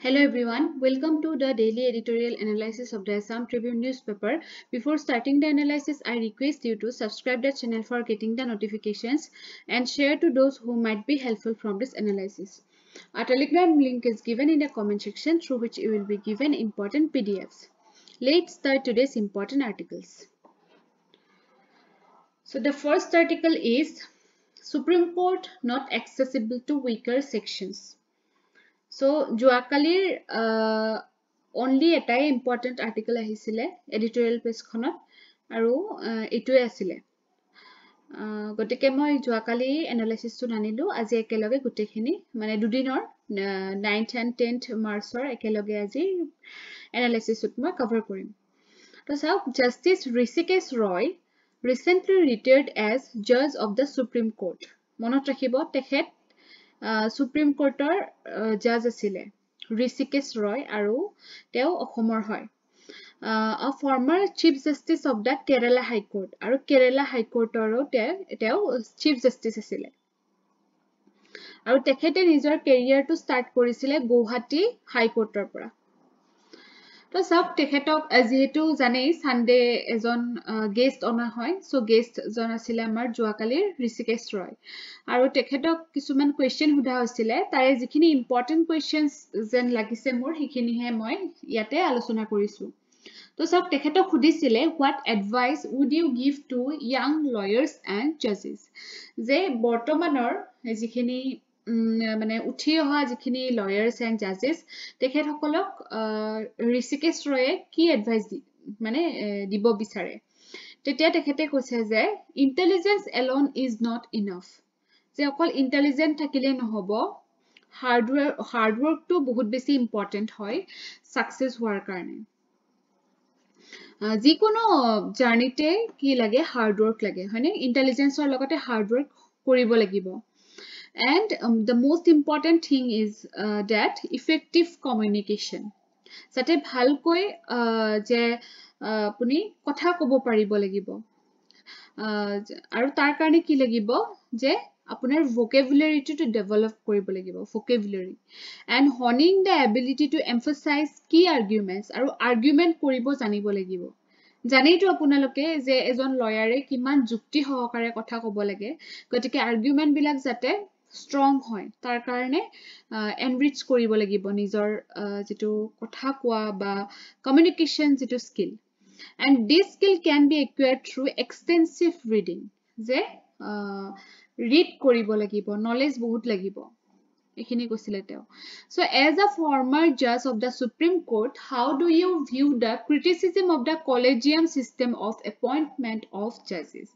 Hello everyone, welcome to the daily editorial analysis of the Assam Tribune newspaper. Before starting the analysis, I request you to subscribe the channel for getting the notifications and share to those who might be helpful from this analysis. Our Telegram link is given in the comment section through which you will be given important PDFs. Let's start today's important articles. So the first article is Supreme Court not accessible to weaker sections. So, Joakalir only a important article ahisile editorial page khonot aru etue asile. Gotike moi Joakali analysis to nanilu aji ekeloge gutekhini mane dudinor 9th and 10th Marchor ekeloge aji analysis moi cover korim. To sao Justice Rishikesh Roy recently retired as judge of the Supreme Court. Monot rakhibo tekhet Supreme Courtor judge asile Rishikesh Roy aru teo Ohomor hoy. A former Chief Justice of the Kerala High Court aru Kerala High Court aro teo Chief Justice asile. Aru tekhete nijor career to start korisile Guwahati High Courtor pora. To sab tekhetok jehetu janei Sunday ejon guest ona hoy, so guest jon asile amar Joakalir Rishikesh Roy. Aru tekhetok kisuman question huda hoisile tare jikhini important questions jen lagise mor hikhini he moi yate alochona korisu. To sab tekhetok hudisile what advice would you give to young lawyers and judges? Je bortomanor jikhini মানে উঠি অহা যিখিনি lawyers and judges তেখেত সকলক Rishikesh Roye কি advice মানে দিব বিচাৰে তেতিয়া তেখেতে কৈছে যে intelligence alone is not enough যে অকল intelligent থাকিলে নহব hard work to বহুত বেছি important হয় success হোৱাৰ কাৰণে যিকোনো জাৰ্নিতে কি লাগে hard work লাগে হয়নে intelligenceৰ লগতে hard work কৰিব লাগিব And the most important thing is that effective communication. Sate bhalkoi je apuni kotha kobo paribo lagibo. Aru tar karone ki lagibo je apunar vocabulary to develop koribo lagibo vocabulary and honing the ability to emphasize key arguments aru argument koribo janibo lagibo. Janei to apunaloke je ejon lawyer e kiman jukti hohokare kotha kobo lage gotike argument bilak jate strong hoy tar karone enrich koribo lagibo nijor jitu kotha koa ba communication jitu skill and this skill can be acquired through extensive reading je read koribo lagibo knowledge bahut lagibo ekhini kosile teo so as a former judge of the Supreme Court how do you view the criticism of the collegium system of appointment of judges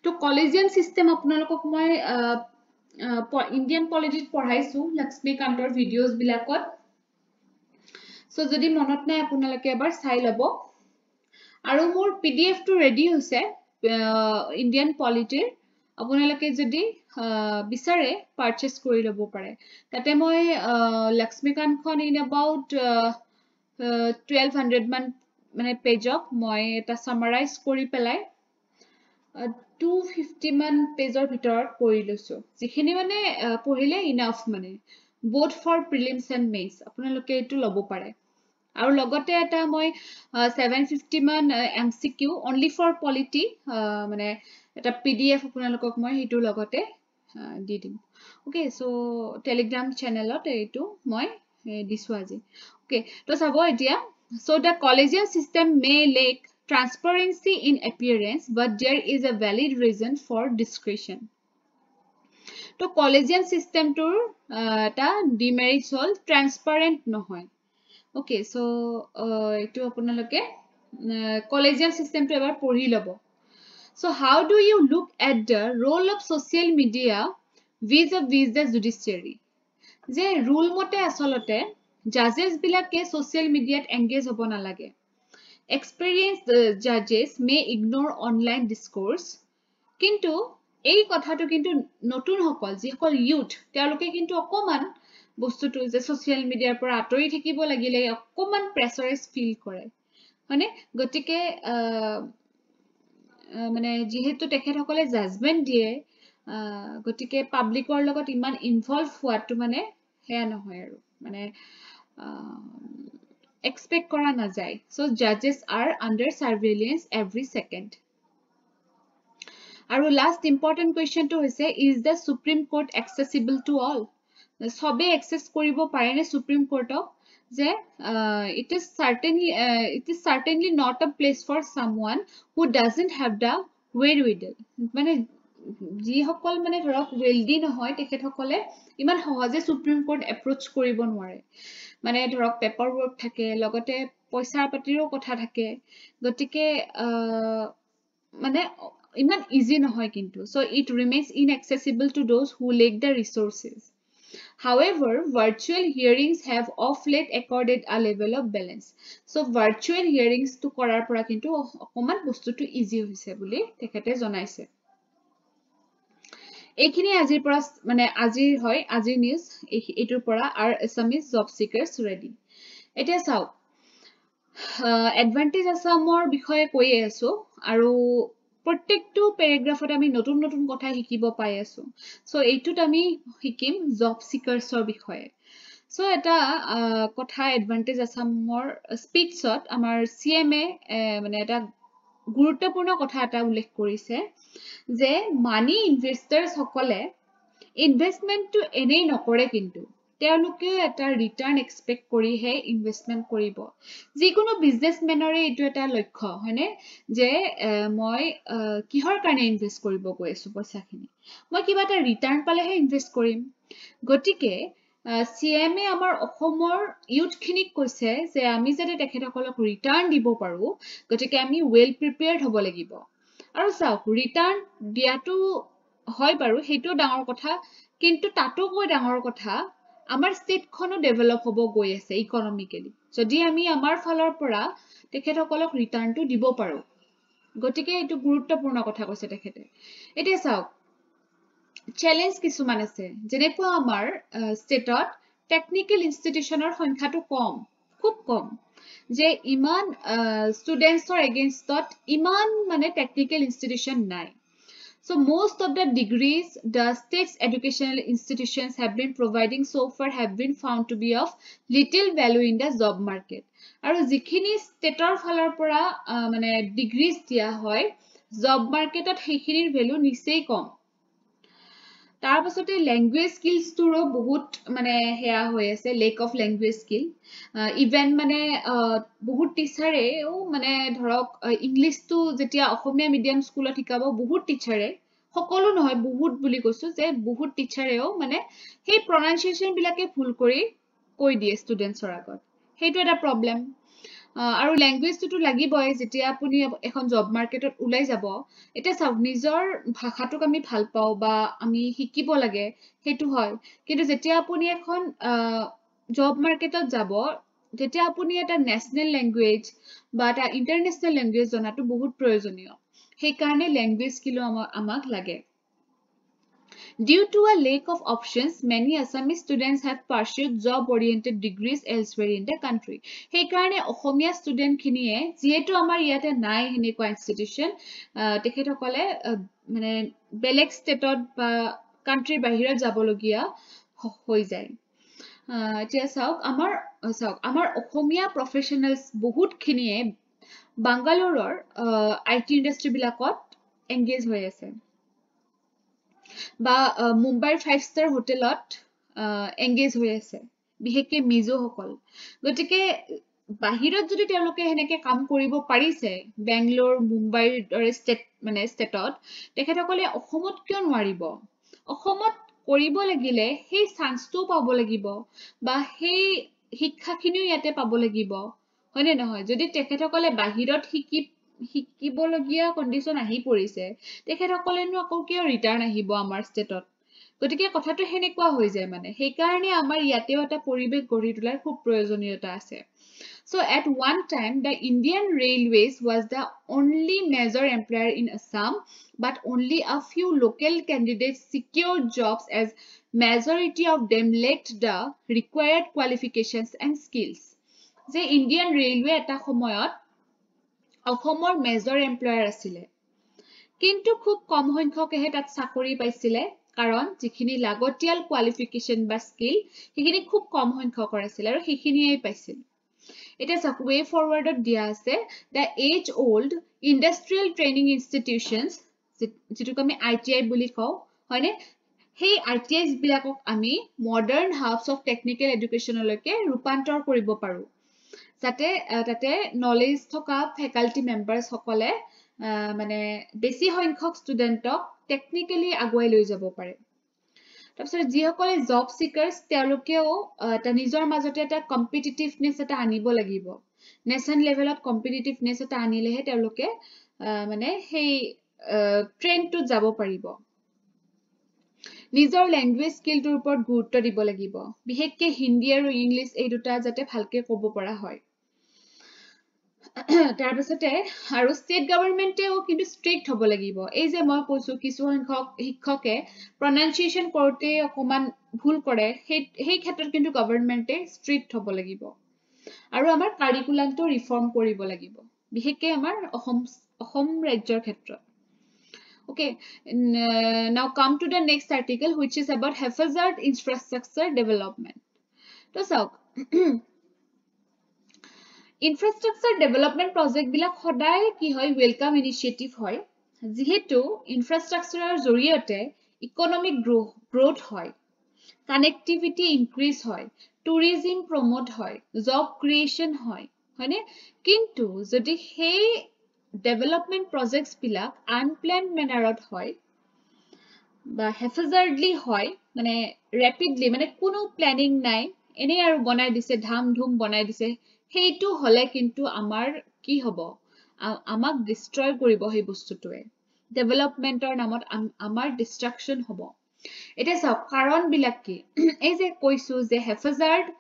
to collegium system apnalokok moi Indian politics পঢ়াইছো লক্ষ্মীকান্তৰ videos বিলাকত so যদি মনত নাই আপোনালোকে এবাৰ চাই লব আৰু মোৰ পিডিএফ টো ৰেডি হৈছে ইন্ডিয়ান পলিটিৰ আপোনালোকে যদি বিচাৰে পাৰচেজ কৰি লব পাৰে তাতে মই লক্ষ্মীকান্তখন ইন about 1200 মান মানে পেজক মই এটা সামাৰাইজ কৰি পেলাই 250 মান পেজৰ ভিতৰত কৰি লৈছো যিখিনি মানে পঢ়িলে ইনাফ মানে both for prelims and mains আপোনালোকে এটো লব পাৰে আৰু লগতে এটা মই 750 মান MCQ only for polity মানে এটা PDF আপোনালোকক মই হেতু লগতে দি দিম ওকে সো টেলিগ্ৰাম চেনেলত এটো মই দিছো আজি ওকে তো চাব এতিয়া so the collegium system may lack transparency in appearance but there is a valid reason for discretion to collegium system tour ta demerits hol transparent nohoy okay so etu apunaloke collegium system to ebar porhi lobo so how do you look at the role of social media vis-a-vis the judiciary je rule mote asolote judges bilake social media engage hobo na lage experienced judges may ignore online discourse kintu ei kotha to kintu notun hokol ji hokol youth tealoke kintu okoman bostu to je social media pora atori thekibo lagile okoman pressurized feel kore hone gotike mane jihetu tekhet hokole judgment die gotike public or logot iman involve hoatu mane heya nohoy aru mane expect kora na jai. So judges are under surveillance every second. Aru last important question to hoise, is the Supreme Court accessible to all? Sobe access koribo pare ne Supreme Court of je it is certainly not a place for someone who doesn't have the wherewithal. Mane ji hokol mane dhorok wealthy nohoy tekhet hokole iman sahaje Supreme Court approach koribo nware. মানে ধৰক paper work থাকে লগতে পইচা পাতিৰো কথা থাকে গতিকে মানে ইমান ইজি নহয় কিন্তু so it remains inaccessible to those who lack the resources. However, virtual hearings have of late accorded a level of balance. So virtual hearings to korar pora kintu okoman bostu to easy hoise boli tekhete jonaise. এইখিনি আজিৰ পৰা মানে আজিৰ হয় আজিৰ news এইটোৰ পৰা R Assamese job seekers ready. এতিয়া চাও এডভান্টেজ আসামৰ বিষয়ে কৈ আছো আৰু প্ৰত্যেকটো প্যাৰাগ্ৰাফত আমি নতুন নতুন কথা শিকিব পাই আছো সো এইটোত আমি শিকিম জব সিকাৰ্ছৰ বিষয়ে সো এটা কথা এডভান্টেজ আসামৰ স্পিচত আমাৰ সিএমএ মানে এটা গুৰুত্বপূৰ্ণ কথা এটা উল্লেখ কৰিছে যে মানি ইনভেস্টাৰ্স সকলে ইনভেষ্টমেন্টটো এনেই নকৰে কিন্তু তেওঁলোকে এটা ৰিটাৰ্ণ এক্সপেক্ট কৰি হে ইনভেষ্টমেন্ট কৰিব যিকোনো বিজনেসমেনৰে এটো এটা লক্ষ্য হয়নে যে মই কিহৰ কাৰণে ইনভেষ্ট কৰিব গৈ আছো পইচাখিনি মই কিবা এটা ৰিটাৰ্ণ পালেহে ইনভেষ্ট কৰিম গতিকে সিএমএ আমাৰ অসমৰ ইউথখিনিক কৈছে যে আমি যাতে তেখেতসকলক ৰিটাৰ্ণ দিব পাৰো গতিকে আমি ওয়েল প্ৰিপেয়াৰ্ড হ'ব লাগিব আৰু চাওক ৰিটাৰ্ণ দিয়াটো হয় বাৰু হেটো ডাঙৰ কথা কিন্তু তাতো কৈ ডাঙৰ কথা আমাৰ ষ্টেটখনো ডেভেলপ হ'ব গৈ আছে ইকনমিক্যালি যদি আমি আমাৰ ফালৰ পৰা তেখেতসকলক ৰিটাৰ্ণটো দিব পাৰো গতিকে এটো গুৰুত্বপূৰ্ণ কথা কৈছে তেখেতে এতিয়া চাওক চ্যালেঞ্জ কিছুমান আছে যেনেকুৱা আমাৰ ষ্টেটত টেকনিক্যাল ইনষ্টিটিউচনৰ সংখ্যাটো কম খুব কম যে ইমান ষ্টুডেন্টছৰ এগেইনষ্টত ইমান মানে টেকনিক্যাল ইনষ্টিটিউচন নাই so most of the degrees the state's educational institutions have been providing so far have been found to be of little value in the job market aru jikhini stateor phalar pora mane degrees dia hoy job marketot hekhinir value nisei kom তাৰ পাছতে language skills তোৰো বহুত মানে হেয়া হৈ আছে lake of language skill even মানে বহুত টিচাৰেও মানে ধৰক ইংলিশটো যেতিয়া অসমীয়া মিডিয়াম স্কুলত শিকাব বহুত টিচাৰে সকলো নহয় বহুত বুলি কৈছো যে বহুত টিচাৰেও মানে সেই প্ৰনাউন্সিয়েচন বিলাকে ভুল কৰি কৈ দিয়ে ষ্টুডেন্টছৰ আগত হেটো এটা প্ৰবলেম আৰু ল্যাঙ্গুৱেজটো লাগিবই যেতিয়া আপুনি এখন জব মাৰ্কেটত উলাই যাব এটা চাওক নিজৰ ভাষাটোক আমি ভাল পাও বা আমি শিকিব লাগে হেতু হয় কিন্তু যেতিয়া আপুনি এখন জব মাৰ্কেটত যাব যেতিয়া আপুনি এটা ন্যাশনাল ল্যাঙ্গুৱেজ বা এটা ইন্টাৰনেশনাল ল্যাঙ্গুৱেজ জনাটো বহুত প্ৰয়োজনীয় সেই কাৰণে ল্যাঙ্গুৱেজ স্কিল আমাক লাগে Due to a lack of options, many Assamese students have pursued job-oriented degrees elsewhere in the country. Hey karne Ohomia student khiniye, jehetu amar iyate nai henekwa institution, tekhethokole mane belek stateot ba country bahirot jabologia hoi jay. Etia sauk amar Ohomia professionals bahut khiniye Bangalore IT industry bilakot engage hoi ase. বা মুম্বাইৰ 5 star হোটেলত engage হৈ আছে বিহেকে মিজো হকল গতিকে বাহিৰত যদি তেওঁলোকে হেনেকে কাম কৰিব পাৰিছে বেংগলোৰ মুম্বাইৰ দৰে ষ্টেট মানে ষ্টেটত তেখেতসকলে অসমত কিয় নোৱাৰিব অসমত কৰিব লাগিলে সেই চান্সটো পাব লাগিব বা সেই শিক্ষাখিনিও ইয়াতে পাব লাগিব হয়নে নহয় যদি তেখেতসকলে বাহিৰত শিকিবলগীয়া কন্ডিশন আহি পৰিছে তেখেতসকলেনো আকৌ কিয় ৰিটাৰ্ণ আহিব আমাৰ ষ্টেটত গতিকে কথাটো হেনেকুৱা হৈ যায় মানে সেই কাৰণে আমাৰ ইয়াতেও এটা পৰিবেশ গঢ়ি তোলাৰ খুব প্ৰয়োজনীয়তা আছে so at one time the Indian Railways was the only major employer in Assam but only a few local candidates secured jobs as majority of them lacked the required qualifications and skills যে Indian Railway এটা সময়ত অসমৰ major এমপ্লয়াৰ আছিলে কিন্তু খুব কম সংখ্যকেহে তাত চাকৰি পাইছিলে কাৰণ যিখিনি লাগতিয়াল কোৱালিফিকেশ্যন বা স্কিল সেইখিনি খুব কম সংখ্যকৰ আছিল আৰু সেইখিনিয়েই পাইছিল এটা চাওক ৱে ফৰৱাৰ্ডত দিয়া আছে the age old industrial training institutions যেটোক আমি ITI বুলি কওঁ হয়নে সেই ITIs বিলাকক আমি মডাৰ্ণ হাউস অফ টেকনিক্যাল এডুকেশ্যনলৈকে ৰূপান্তৰ কৰিব পাৰো যাতে তাতে নলেজ থকা ফেকাল্টি মেম্বাৰ্ছ সকলে মানে বেছি সংখ্যক ষ্টুডেণ্টক টেকনিক্যালি আগুৱাই লৈ যাব পাৰে তাৰপিছত যিসকলে জব সিকাৰ্ছ তেওঁলোকেও এটা নিজৰ মাজতে এটা কম্পিটিটিভনেছ এটা আনিব লাগিব নেশ্যনেল লেভেলত কম্পিটিটিভনেছ এটা আনিলেহে তেওঁলোকে মানে সেই ট্ৰেণ্ডটোত যাব পাৰিব নিজৰ ল্যাঙ্গুৱেজ স্কিলটোৰ ওপৰত গুৰুত্ব দিব লাগিব বিশেষকৈ হিন্দী আৰু ইংলিছ এই দুটা যাতে ভালকে ক'ব পৰা হয় তাৰ পিছতে আৰু ষ্টেট গভৰ্ণমেণ্টেও কিন্তু ষ্ট্ৰিক্ট হ'ব লাগিব এই যে মই কৈছো কিছু সংখ্যক শিক্ষকে প্ৰনাউন্সিয়েচন কৰোতে অকমান ভুল কৰে সেই ক্ষেত্ৰত কিন্তু গভৰ্ণমেণ্টে ষ্ট্ৰিক্ট হ'ব লাগিব আৰু আমাৰ কাৰিকুলামটো ৰিফৰ্ম কৰিব লাগিব বিশেষকৈ আমাৰ অসম ৰাজ্যৰ ক্ষেত্ৰত Okay, now come to the next article which is about haphazard infrastructure development. So, infrastructure development project bilak hoday ki hoy welcome initiative hoy. Jihetu infrastructure joriote economic growth hoy. Connectivity increase hoy. Tourism promote hoy. Job creation hoy. Hoyne kintu jodi hey development projects bilak unplanned mannerot hoy ba haphazardly hoy mane rapidly mane kono planning nai ene aru banai dise dham dhum banai dise heitu hole kintu amar ki hobo amak destroy koribo hei bostutoe developmentor namot amar destruction hobo eta sa karon bilak ki ei je koisu je haphazard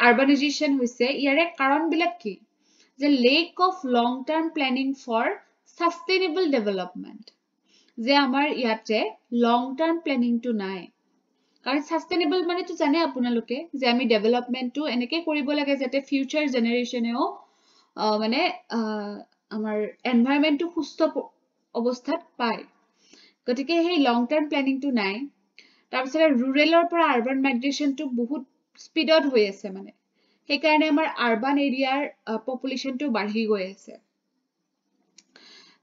urbanization hoise iare karon bilak ki the lack of long-term planning for sustainable development. যে আমাৰ ইয়াতে long-term planning to নাই কাৰণ sustainable মানে তো জানে আপোনালোকে যে আমি developmentটো এনেকে কৰিব লাগে যাতে future generationেও মানে আমাৰ environmentটো সুস্থ অৱস্থাত পায় গতিকে সেই long-term planningটো নাই তাৰপিছত ruralৰ পৰা urban migrationটো বহুত স্পীডত হৈ আছে মানে সেইকাৰণে আমাৰ আৰবান এৰিয়াৰ পপুলেশনটো বাঢ়ি গৈ আছে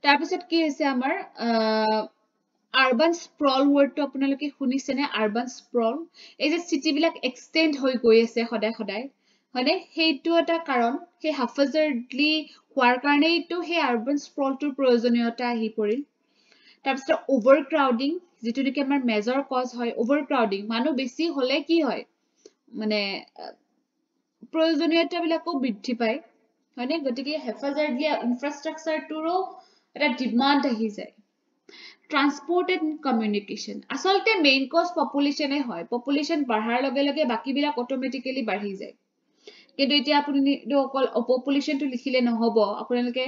তাৰপিছত কি হৈছে আমাৰ আৰবান স্প্ৰল ওয়াৰ্ডটো আপোনালোকে শুনিছে নে আৰবান স্প্ৰল এই যে সিটি বিলাক এক্সটেন্ড হৈ গৈ আছে সদায় সদায় হয়নে সেইটো এটা কাৰণ সেই হাফাজাৰ্ডলি হোৱাৰ কাৰণেইটো সেই আৰবান স্প্ৰলটোৰ প্ৰয়োজনীয়তা আহি পৰিল তাৰপিছত ওভাৰক্ৰাউডিং যেটো নেকি আমাৰ মেজৰ কজ হয় ওভাৰক্ৰাউডিং মানুহ বেছি হলে কি হয় মানে প্ৰয়োজনীয়তা বিলাকো বৃদ্ধি পায় হয়নে গতিকে হেফাজাৰ্ডলি ইনফ্ৰাষ্ট্ৰাকচাৰটোৰো এটা ডিমান্ড আহি যায় ট্ৰান্সপোৰ্ট এণ্ড কমিউনিকেশ্যন আচলতে মেইন কজ পপুলেশ্যনে হয় পপুলেশ্যন বাঢ়াৰ লগে লগে বাকিবিলাক অটোমেটিক্যালি বাঢ়ি যায় কিন্তু এতিয়া আপুনি অকল পপুলেশ্যনটো লিখিলে নহব আপোনালোকে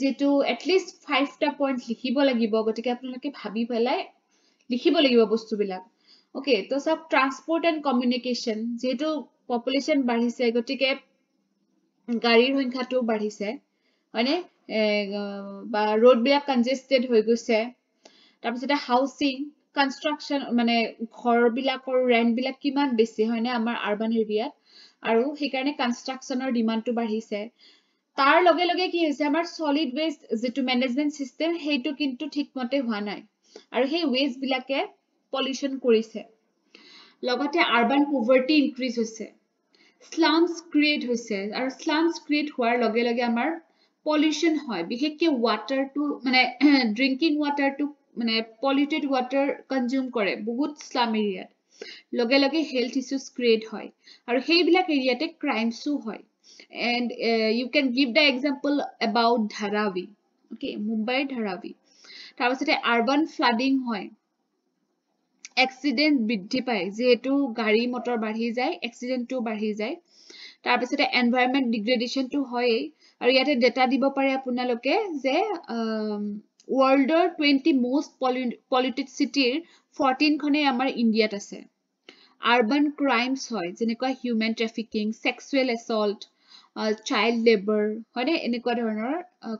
যেটো এটলিষ্ট 5টা পইণ্ট লিখিব লাগিব গতিকে আপোনালোকে ভাবি পেলাই লিখিব লাগিব বস্তুবিলাক ওকে তো সব ট্ৰান্সপোৰ্ট এণ্ড কমিউনিকেশ্যন যেটো পপুলেশ্যন বাঢ়িছে গতিকে গাড়ীৰ সংখ্যাটো বাঢ়িছে হয়নে বা ৰোড বিলাক কনজেষ্টেড হৈ গৈছে তাৰপিছতে হাউচিং কনষ্ট্ৰাকচন মানে ঘৰ বিলাকৰ ৰেন্ট বিলাক কিমান বেছি হয়নে আমাৰ আৰবান এৰিয়াত আৰু সেইকাৰণে কনষ্ট্ৰাকচনৰ ডিমান্ডটো বাঢ়িছে তাৰ লগে লগে কি হৈছে আমাৰ সলিড ওয়েষ্ট যেটো মেনেজমেন্ট সিস্টেম হেইটো কিন্তু ঠিকমতে হোৱা নাই আৰু সেই ওয়েষ্ট বিলাকে পলিউশন কৰিছে লগতে আৰবান পভাৰ্টি ইনক্ৰিজ হৈছে স্লামস ক্ৰিয়েট হৈছে আৰু স্লামস ক্ৰিয়েট হোৱাৰ লগে লগে আমাৰ পলিউশন হয় বিশেষকৈ ওয়াটাৰটো মানে ড্ৰিংকিং ওয়াটাৰটো মানে পলিউটেড ওয়াটাৰ কনজিউম কৰে বহুত স্লাম এৰিয়াত লগে লগে হেলথ ইস্যুস ক্ৰিয়েট হয় আৰু সেইবিলাক এৰিয়াতে ক্ৰাইমসও হয় and you can give the example about Dharavi okay Mumbai Dharavi তাৰপিছতে আৰবান ফ্লাডিং হয় এক্সিডেন্ট বৃদ্ধি পায় যেহেতু গাড়ী মটৰ বাঢ়ি যায় এক্সিডেন্টটো বাঢ়ি যায় তাৰপিছতে এনভায়ৰনমেন্ট ডিগ্ৰেডেশনটো হয় আৰু ইয়াতে ডেটা দিব পাৰে আপোনালোকে যে ওয়াৰ্ল্ডৰ 20 মোস্ট পলিউটেড সিটিৰ 14 খনে আমাৰ ইন্ডিয়াত আছে আৰবান ক্ৰাইমস হয় যেনেকৈ human trafficking sexual assault child labour হয়নে এনেকুৱা ধৰণৰ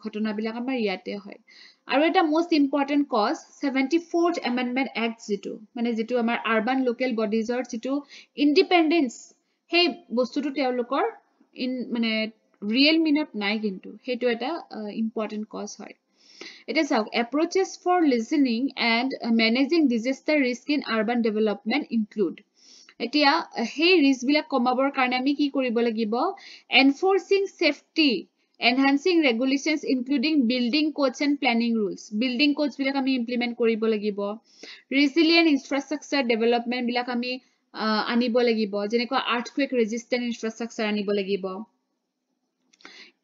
ঘটনাবিলাক আমাৰ ইয়াতে হয় আৰু এটা most important cause 74th amendment act যেটো মানে যেটো আমাৰ urban local bodiesৰ যেটো independence সেই বস্তুটো তেওঁলোকৰ মানে real meanot নাই কিন্তু সেইটো এটা important cause হয় এটা চাওক approaches for listening and managing disaster risk in urban development include এতিয়া সেই ৰিস্ক বিলাক কমাবৰ কাৰণে আমি কি কৰিব লাগিব enforcing safety enhancing regulations including building codes and planning rules building codes বিলাক আমি implement কৰিব লাগিব resilient infrastructure development বিলাক আমি আনিব লাগিব যেনেকৈ earthquake resistant infrastructure আনিব লাগিব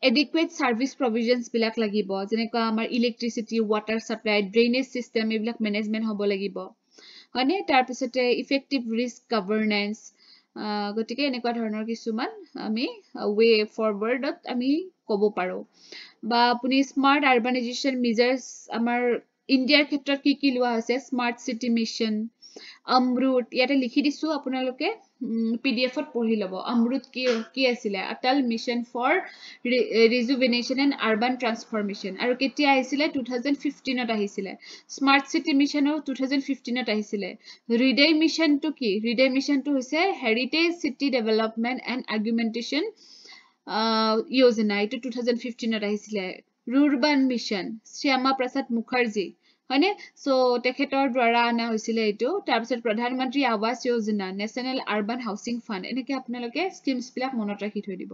adequate service provisions বিলাক লাগিব যেনেকৈ আমাৰ electricity water supply drainage system এইবিলাক management হ'ব লাগিব হয়নে তাৰ পিছতে effective risk governance গতিকে এনেকুৱা ধৰণৰ কিছুমান আমি way forward আমি ক'ব পাৰো বা আপুনি smart urbanization measures আমাৰ ইণ্ডিয়াৰ ক্ষেত্ৰত কি লোৱা হৈছে smart city mission amrut ইয়াতে লিখি দিছো আপোনালোকে pdf ত পঢ়ি লব amrut কি আছিল atal mission for rejuvenation and urban transformation আৰু কেতিয়া আহিছিল 2015 ত আহিছিল smart city mission 2015 ত আহিছিল hriday mission to কি hriday mission to হৈছে heritage city development and augmentation yojana itu 2015 ত আহিছিল rural mission শ্যামা প্ৰসাদ মুখাৰ্জী হয়নে সো তেখেতৰ দ্বাৰা আনা হৈছিল এইটো তাৰ পিছত প্ৰধানমন্ত্ৰী Awas Yojana national urban housing fund এনেকে আপোনালোকে স্কিমছ বিলাক মনত ৰাখি থৈ দিব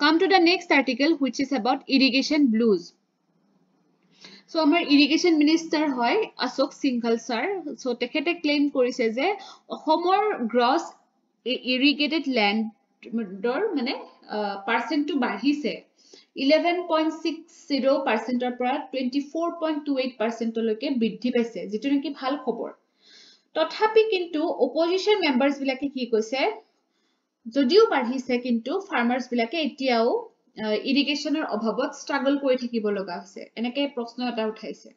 come to the next article which is about irrigation blues so আমাৰ irrigation minister হয় অশোক সিংঘল sir so তেখেতে ক্লেইম কৰিছে যে অসমৰ gross irrigated land দৰ মানে পাৰ্চেন্ট টো বাঢ়িছে 11.60% ৰ পৰা 24.28% লৈকে বৃদ্ধি পাইছে যেটো নেকি ভাল খবৰ তথাপি কিন্তু opposition members বিলাকে কি কৈছে যদিও বাঢ়িছে কিন্তু farmers বিলাকে এতিয়াও ইৰিগেশ্যনৰ অভাৱত struggle কৰি থাকিব লগা হৈছে এনেকৈ প্ৰশ্ন এটা উঠাইছে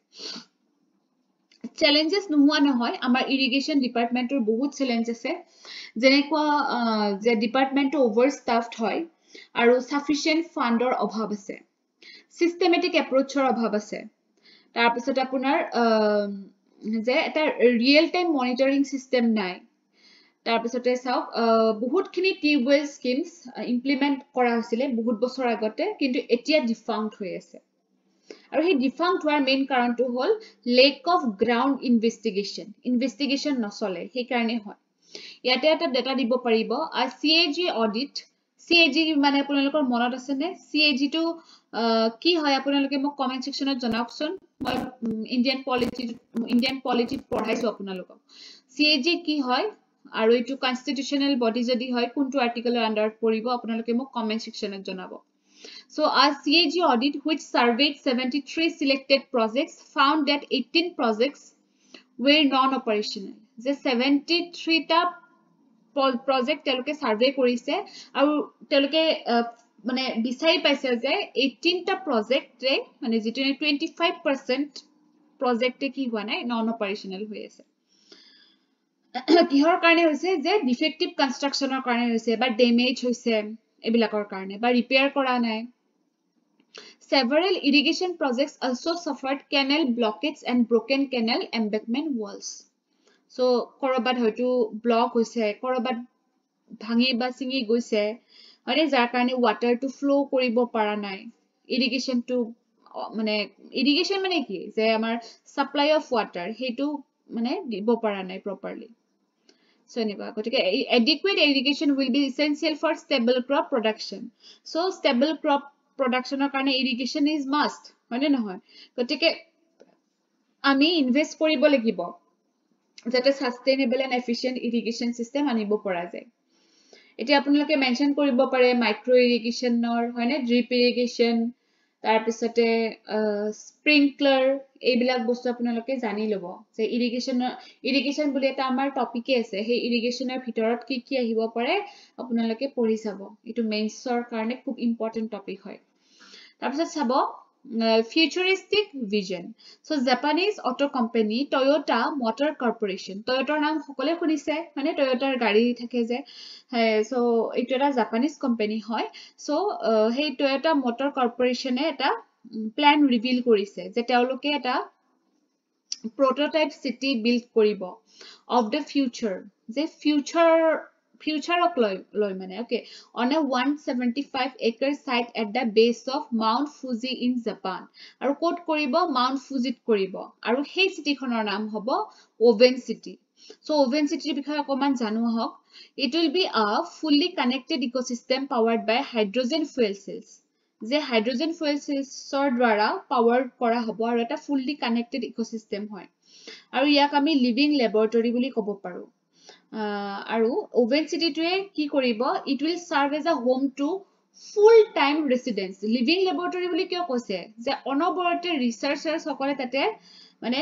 challenges নোহোৱা নহয় আমাৰ ইৰিগেশ্যন ডিপাৰ্টমেন্টৰ বহুত চ্যালেঞ্জ আছে যেনেকুৱা যে ডিপাৰ্টমেন্টটো overstaffed হয় আৰু sufficient fundৰ অভাৱ আছে systematic approachৰ অভাৱ আছে তাৰ পিছত আপোনাৰ যে এটা real time monitoring system নাই তাৰ পিছতে চাওক বহুতখিনি টিউবৱেল স্কিমছ ইমপ্লিমেন্ট কৰা হৈছিল বহুত বছৰ আগতে কিন্তু এতিয়া ডিফাংক্ট হৈ আছে আৰু সেই ডিফাংক্ট হোৱাৰ মেইন কাৰণটো হ'ল lack of ground investigation নচলে সেই কাৰণে হয় ইয়াতে এটা ডেটা দিব পাৰিব আৰু CAG audit CAG মানে আপোনালোকৰ মনত আছে নে CAG টো কি হয় আপোনালোকে মোক কমেন্ট সেকশনত জনাওকচোন মই ইন্ডিয়ান পলিটি পঢ়াইছো আপোনালোকক CAG কি হয় আৰু এটো কনস্টিটিউশনাল বডি যদি হয় কোনটো আৰ্টিকেলৰ আন্ডাৰত পৰিব আপোনালোকে মোক কমেন্ট সেকশনত জনাব So, a CAG audit which surveyed 73 selected projects found that 18 projects were non-operational. The 73 ta project teloke survey korise aru teloke mane bisai paise je 18 ta project re mane jitu 25% project e ki hua nai non-operational hoi ase. কিহৰ কাৰণে হৈছে যে defective কনস্ট্ৰাকচনৰ কাৰণে হৈছে বা damage হৈছে এবিলাকৰ কাৰণে বা ৰিপেয়াৰ কৰা নাই several irrigation projects also suffered canal blockades and broken canal embankment walls so কৰবাত হয়তো ব্লক হৈছে কৰবাত ভাঙি বা চিঙি গৈছে মানে যাৰ কাৰণে ওয়াটাৰ টু ফ্লো কৰিব পৰা নাই ইৰিগেশ্যন মানে কি যে আমাৰ সাপ্লাই অফ ওয়াটাৰ হেতু মানে দিব পৰা নাই প্ৰপাৰলি so এনেকুৱা গতিকে adequate irrigation will be essential for stable crop production so stable crop productionৰ কাৰণে irrigation is must হয়নে নহয় গতিকে আমি ইনভেস্ট কৰিব লাগিব যাতে sustainable and efficient irrigation system আনিব পৰা যায় এতিয়া আপোনালোকে মেনশন কৰিব পাৰে মাইক্ৰো ইৰিগেশ্যনৰ হয়নে ড্ৰিপ ইৰিগেশ্যন তাৰ পিছতে স্প্ৰিংকলাৰ এইবিলাক বস্তু আপোনালোকে জানি লব যে ইৰিগেশ্যন বুলি এটা আমাৰ টপিকে আছে সেই ইৰিগেশ্যনৰ ভিতৰত কি আহিব পাৰে আপোনালোকে পঢ়ি চাব এটো মেইনছৰ কাৰণে খুব ইম্পৰ্টেন্ট টপিক হয় তাৰ পিছত চাব futuristic vision so Japanese auto company Toyota Motor Corporation Toyota নাম সকলে শুনিছে মানে টয়োটাৰ গাড়ী থাকে যে so এইটো এটা জাপানিজ কোম্পানী হয় so সেই Toyota Motor Corporation এটা প্ল্যান ৰিভিল কৰিছে যে তেওঁলোকে এটা prototype city build koribo of the future the future loy mane okay on a 175-acre site at the base of Mount Fuji in Japan aru kot koribo Mount Fuji koribo aru hey city khonor naam hobo Oven City so Oven City bikhoye okoman janu hok it will be a fully connected ecosystem powered by hydrogen fuel cells যে hydrogen fuel সেলছৰ দ্বাৰা power কৰা হ'ব আৰু এটা fully connected ecosystem হয় আৰু ইয়াক আমি লিভিং ল্যাবৰেটৰি বুলি ক'ব পাৰো আৰু ওভেন সিটিটোৱে কি কৰিব it will serve as a home to full time residence living laboratory বুলি কিয় কৈছে যে অনবৰতে ৰিসাৰ্চাৰ্ছ সকলে তাতে মানে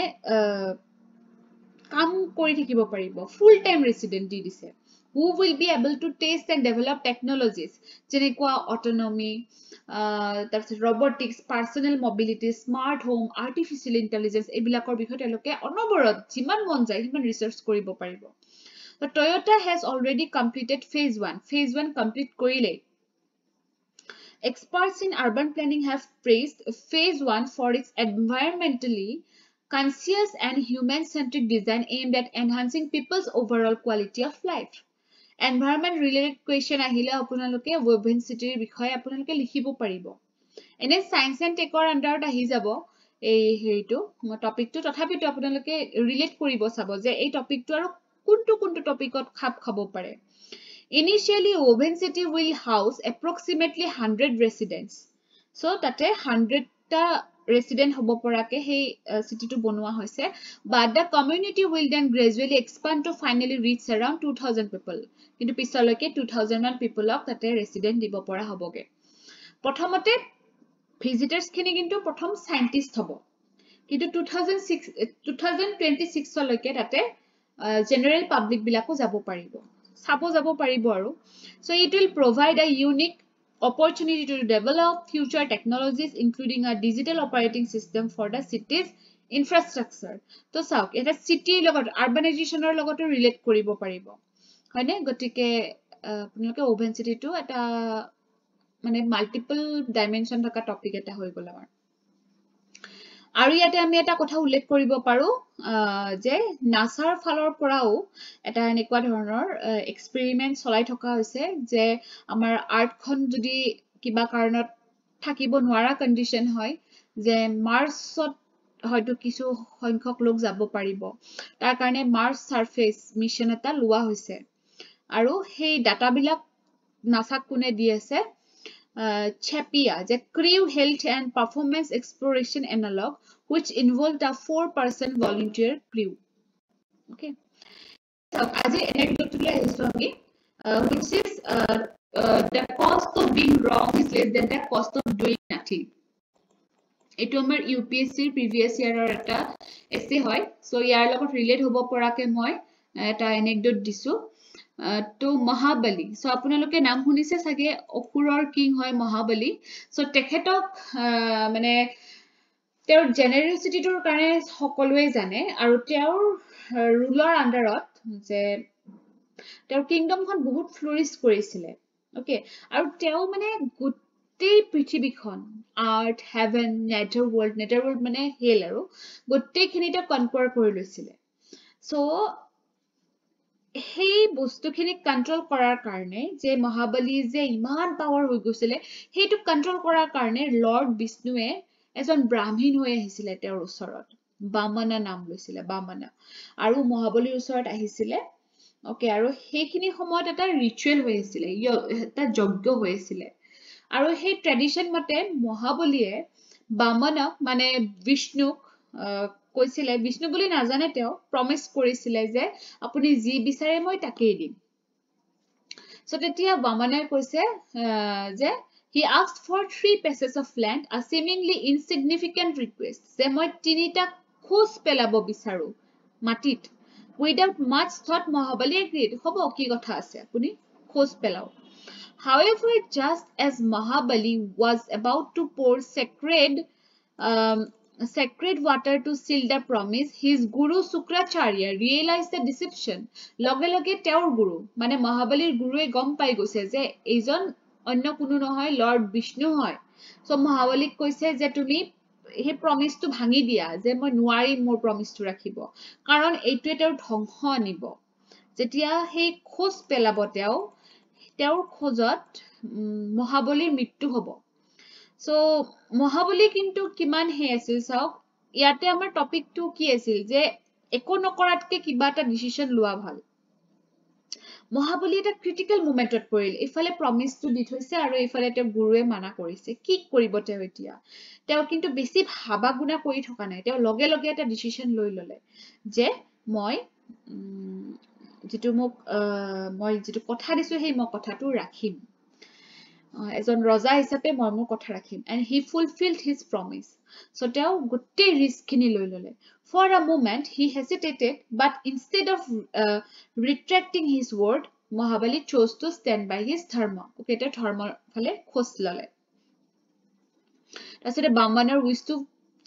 কাম কৰি থাকিব পাৰিব ফুল টাইম ৰেসিডেন্ট দি দিছে who will be able to test and develop technologies যেনেকুৱা autonomy robotics personal mobility smart home artificial intelligence এইবিলাকৰ বিষয়ে তেওঁলোকে অনবৰত যিমান মন যায় সিমান ৰিসাৰ্চ কৰিব পাৰিব তো Toyota has already completed phase 1 complete কৰিলে experts in urban planning have praised phase 1 for its environmentally conscious and human-centric design aimed at enhancing people's overall quality of life. Environment related question ahile apunaloke Woven City বিষয়ে apunaloke likhibo paribo. Ene science and tech or under ahi jabo ei heito topic to tothapi to apunaloke relate koribo sabo je ei topic to aru kuntu topicot khap khabo pare. Initially Woven City will house approximately 100 residents. So tate 100 ta resident hobo porake hey city to bonwa hoise but the community will then gradually expand to finally reach around 2000 people kintu pisaloke 2001 people ok tate resident dibo pora hoboge prothomote visitors khini kintu prothom scientist hobo kintu 2026 loke tate general public bilako jabo paribo sabo jabo paribo aru so it will provide a unique opportunity to develop future technologies including a digital operating system for the city's infrastructure to sauk eta city logot urbanization or logot relate koribo paribo hoine gotike apnaloke Oven City to eta mane multiple dimension thaka topic eta hoi gol amar আৰু ইয়াতে আমি এটা কথা উল্লেখ কৰিব পাৰো যে নাসাৰ ফালৰ পৰাও এটা এনেকুৱা ধৰণৰ এক্সপেৰিমেন্ট চলাই থকা হৈছে যে আমাৰ আৰ্থখন যদি কিবা কাৰণত থাকিব নোৱাৰা কন্ডিশন হয় যে মাৰ্চত হয়তো কিছু সংখ্যক লোক যাব পাৰিব তাৰ কাৰণে মাৰ্চ সাৰফেস মিশন এটা লোৱা হৈছে আৰু সেই ডাটা বিলাক নাসাক কোনে দি আছে CHEPIA, the Crew Health and Performance Exploration Analog, which involved a 4-person volunteer crew. Okay. So, as an anecdote, which is the cost of being wrong is less than the cost of doing nothing. It was my UPSC previous year or eta essay hoy. So, yaar logot relate hobo porake moi eta anecdote disu. To Mahabali. So আপোনালোকে নাম শুনিছে সাগে অসুৰৰ king হয় Mahabali so তেখেতক মানে তেওঁৰ জেনাৰেলিটিটোৰ কাৰণে সকলোৱে জানে আৰু তেওঁৰ ৰুলাৰ আন্ডাৰত যে তেওঁৰ কিংডমখন বহুত ফ্লোৰিশ কৰিছিলে ওকে আৰু তেওঁ মানে গোটেই পৃথিৱীখন আৰ্ট হেভেন নেচাৰ ৱৰ্ল্ড মানে হেল আৰু গোটেইখিনিটা কনকুৱাৰ কৰি লৈছিলে সো সেই বস্তুখিনি কন্ট্ৰোল কৰাৰ কাৰণে যে মহাবলী যে ইমান পাৱাৰ হৈ গৈছিলে হেইটো কন্ট্ৰোল কৰাৰ কাৰণে লৰ্ড বিষ্ণুৱে এজন ব্ৰাহ্মণ হৈ আহিছিলে তেওঁৰ ওচৰত বামনা নাম লৈছিলে বামনা আৰু মহাবলীৰ ওচৰত আহিছিলে ওকে আৰু সেইখিনি সময়ত এটা ৰিচুৱেল হৈ আছিল এটা যজ্ঞ হৈ আছিল আৰু সেই ট্ৰেডিশন মতে মহাবলীয়ে বামনক মানে বিষ্ণুক কৈছিলে বিষ্ণু বুলি নাজানে তেওঁ প্ৰমিস কৰিছিলে যে আপুনি যি বিচাৰে মই তাকেই দিম সো তেতিয়া বামনে কৈছে যে he asked for 3 pieces of land a seemingly insignificant request যে মই তিনিটা খোজ পেলাব বিচাৰো মাটিত without much thought Mahabali agreed hobo ki kotha ase apuni khoj pelao however just as Mahabali was about to pour sacred water to seal the promise his guru Sukracharya realized the deception loge loge teor guru mane Mahabalir guru e gom pai goise je ejon onno kuno nohoy Lord Vishnu hoy so মহাবলীক কৈছে যে তুমি হে প্ৰমিসটো ভাঙি দিয়া যে মই নোৱাৰি মোৰ প্ৰমিসটো ৰাখিব কাৰণ এইটোৱে তেওঁৰ ধ্বংস আনিব যেতিয়া হে খোজ পেলাব তেওঁৰ খোজত মহাবলীৰ মৃত্যু হ'ব সো মহাবলী কিন্তু কিমান হে আছিল চাওক ইয়াতে আমাৰ টপিকটো কি আছিল যে একো নকৰাতকে কিবা এটা ডিসিশন লোৱা ভাল মহাবলী এটা ক্ৰিটিকেল মোমেন্টত পৰিল ইফালে প্ৰমিসটো দি থৈছে আৰু ইফালে তেওঁ গুৰুৱে মানা কৰিছে কি কৰিব তেওঁ এতিয়া তেওঁ কিন্তু বেছি ভাবা গুণা কৰি থকা নাই তেওঁ লগে লগে এটা ডিসিশন লৈ ললে যে মই যিটো কথা দিছো সেই মই কথাটো ৰাখিম এজন ৰজা হিচাপে মই মোৰ কথা ৰাখিম and he fulfilled his promise so তেওঁ গোটেই ৰিস্ক খিনি লৈ ললে for a moment he hesitated but instead of retracting his word Mahabali chose to stand by his dharma okay তেওঁ ধৰ্মৰ ফালে খোজ ললে তাৰপিছতে বামনৰ উইশটো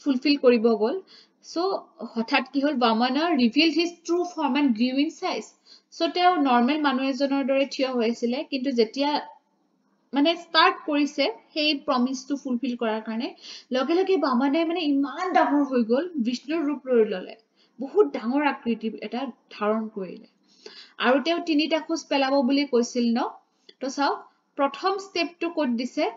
ফুলফিল কৰিব গল so হঠাৎ কি হল Bamna revealed his true form and grew in size so তেওঁ নৰ্মেল মানুহ এজনৰ দৰে থিয় হৈছিল কিন্তু যেতিয়া মানে স্টাৰ্ট কৰিছে সেই প্ৰমিসটো ফুলফিল কৰাৰ কাৰণে লগে লগে বামনে মানে ইমান ডাঙৰ হৈ গল বিষ্ণুৰ ৰূপ লৈ ললে বহুত ডাঙৰ আকৃতি এটা ধাৰণ কৰিলে আৰু তেওঁ তিনিটা খোজ পেলাব বুলি কৈছিল ন তো চাও প্ৰথম ষ্টেপটো কোড দিছে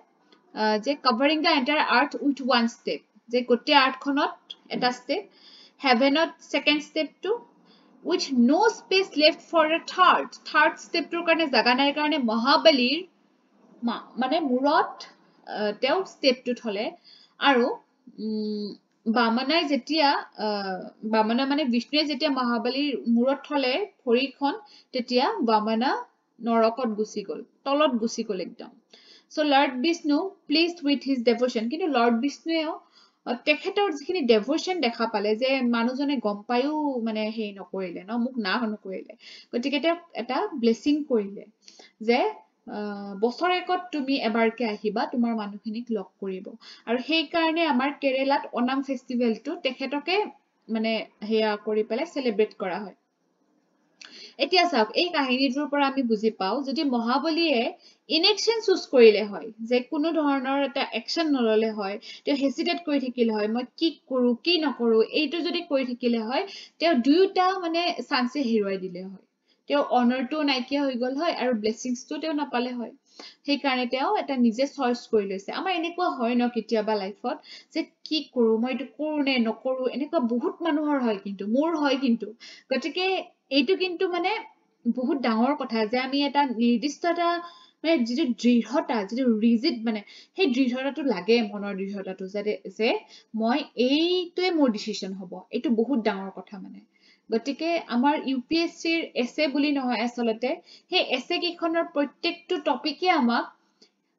যে covering the entire earth with one step যে গোটেই আৰ্থখনত এটা ষ্টেপ হেভেনত সেকেন্ড ষ্টেপটো with no space left for a third ষ্টেপটোৰ কাৰণে জাগা নাই কাৰণে মহাবলীৰ মানে মুৰত তেওঁ ষ্টেপটো থলে আৰু বামনাই যেতিয়া বামনা মানে বিষ্ণুৱে যেতিয়া মহাবলীৰ মুৰত থলে ভৰিখন তেতিয়া বামনা নৰকত গুচি গল তলত গুচি গল একদম so Lord Vishnu pleased with his devotion কিন্তু লৰ্ড বিষ্ণুৱেও তেখেতৰ যিখিনি ডেভোশন দেখা পালে যে মানুহজনে গম পায়ো মানে হেই নকৰিলে ন মোক না নকৰিলে গতিকে তেওঁ এটা ব্লেসিং কৰিলে যে বছৰেকত তুমি এবাৰকে আহিবা তোমাৰ মানুহখিনিক লগ কৰিব আৰু সেই কাৰণে আমাৰ কেৰেলাত ওনাম ফেষ্টিভেলটো তেখেতকে মানে হেয়া কৰি পেলাই সেলিব্ৰেট কৰা হয় এতিয়া চাওক এই কাহিনীটোৰ পৰা আমি বুজি পাও যদি মহাবলীয়ে ইনএকশন চুজ কৰিলে হয় যে কোনো ধৰণৰ এটা একশন নললে হয় তেওঁ হেজিটেট কৰি থাকিলে হয় মই কি কৰো কি নকৰো এইটো যদি কৰি থাকিলে হয় তেওঁ দুইটা মানে চান্সে হেৰুৱাই দিলে হয় তেওঁ অনাৰটো নাইকিয়া হৈ গল হয় আৰু ব্লেসিংছটো তেওঁ নাপালে হয় সেই কাৰণে তেওঁ এটা নিজে চইচ কৰি লৈছে আমাৰ এনেকুৱা হয় ন কেতিয়াবা লাইফত যে কি কৰো মই এইটো কৰো নে নকৰো এনেকুৱা বহুত মানুহৰ হয় কিন্তু মোৰ হয় কিন্তু গতিকে এইটো কিন্তু মানে বহুত ডাঙৰ কথা যে আমি এটা নিৰ্দিষ্ট এটা মানে যিটো দৃঢ়তা যিটো ৰিজিড মানে সেই দৃঢ়তাটো লাগে মনৰ দৃঢ়তাটো যে মই এইটোৱে মোৰ ডিসিশন হ'ব এইটো বহুত ডাঙৰ কথা মানে গতিকে আমাৰ ইউপিএসসিৰ এসে বুলি নহয় আসলতে সেই এসে কিখনৰ প্ৰত্যেকটো টপিকে আমাক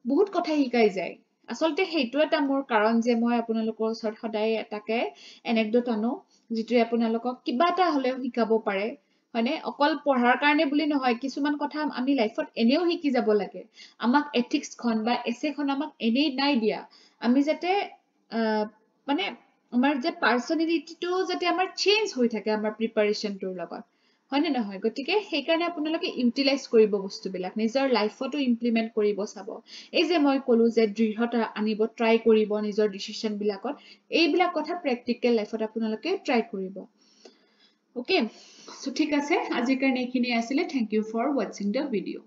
বহুত কথা শিকাই যায় আসলতে সেইটো এটা মোৰ কাৰণ যে মই আপোনালোকৰ ওচৰত সদায় এটাকে এনেকডট আনো যিটোৱে আপোনালোকক কিবা এটা হলেও শিকাব পাৰে মানে অকল পঢ়াৰ কাৰণে বুলি নহয় কিছুমান কথা আমি লাইফত এনেও শিকি যাব লাগে আমাক এথিক্স খন বা এসে খন আমাক এনেই নাই দিয়া আমি যাতে মানে আমাৰ যে পাৰ্সনালিটিটো যাতে আমাৰ চেঞ্জ হৈ থাকে আমাৰ প্ৰিপাৰেচনটোৰ লগত হয়নে নহয় গতিকে সেই কাৰণে আপোনালোকে ইউটিলাইজ কৰিব বস্তুবিলাক নিজৰ লাইফতো ইমপ্লিমেন্ট কৰিব চাব এই যে মই কলো যে দৃঢ়তা আনিব ট্ৰাই কৰিব নিজৰ ডিসিশন বিলাকত এইবিলাক কথা প্ৰ্যাকটিক্যাল লাইফত আপোনালোকে ট্ৰাই কৰিব ওকে সো ঠিক আছে আজিৰ কাৰণে এইখিনি আছিল thank you for watching the video